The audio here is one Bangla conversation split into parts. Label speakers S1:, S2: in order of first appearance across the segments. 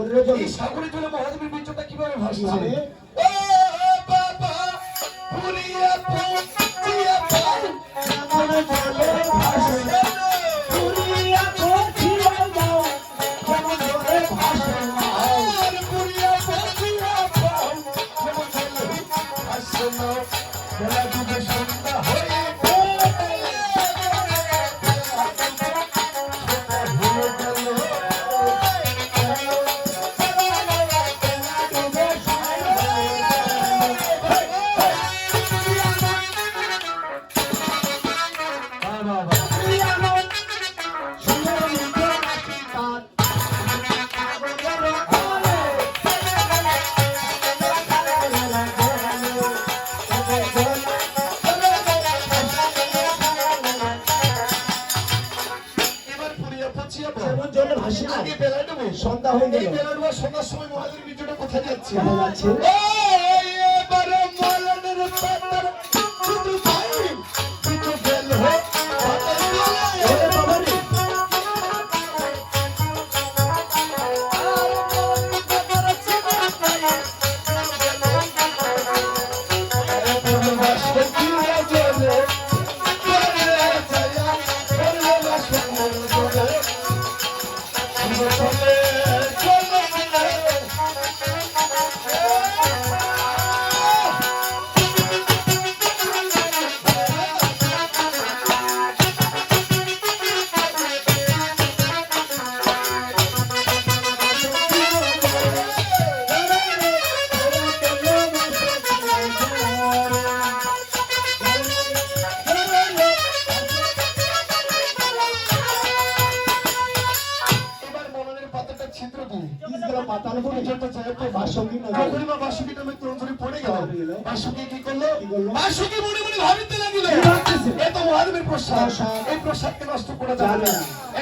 S1: সাগরের জলে
S2: এই সাগরের জলে মহাদেবের বীর্যটা কিভাবে ভাসছে? ও বাবা পুরিয়া পুচিয়া পাল
S1: সাগরের জলে ভাসে না পুরিয়া পুচিয়া যাও যেমন জলে ভাসে না
S2: আর পুরিয়া পুচিয়া পাল যেমন জলে ভাসছে না বেলা ডুবে সন্ধ্যা হয়ে
S1: সন্ধ্যা হয়ে গেল
S2: সন্ধ্যার সময় মহাদেবের বীর্যটা কোথায় যাচ্ছে?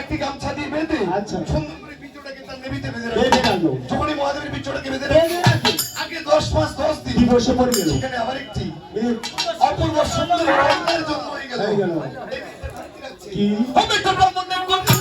S2: একটি গামছা দিয়ে বেঁধে সুন্দর করে বীর্যটাকে তার নেভিতে বেঁধে রাখলো। যখনই মহাদেবের বীর্যটাকে বেঁধে রাখলো আগে 10 মাস 10 দিন
S1: বসে পড়ে গেল
S2: সেখানে আবার একটি অপূর্ব সুন্দর কন্যার জন্ম হয়ে গেল।
S1: কি
S2: হবে তো ব্রাহ্মণের কন্যা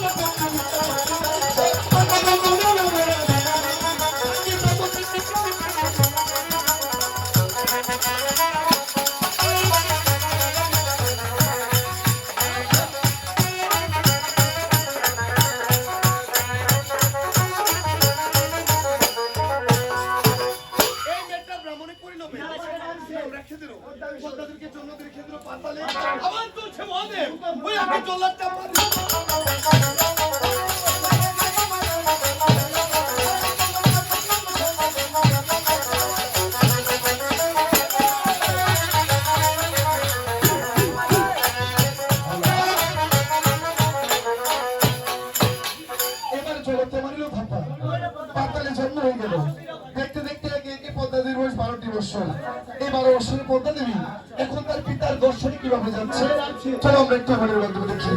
S2: আবার চলছে মহাদেব ওই আগে জল্লাদটা এবার জগতে মারিল ধাপা পাতালে জন্ম হয়ে গেল। দেখতে দেখতে একে একে পদ্মা দেবীর বয়স 12টি বছর। এই 12 বছরের পদ্মা দেবী এখন তার পিতার দর্শনে কিভাবে যাচ্ছে চলো আমরা একটু আমাদের মাধ্যমে দেখি।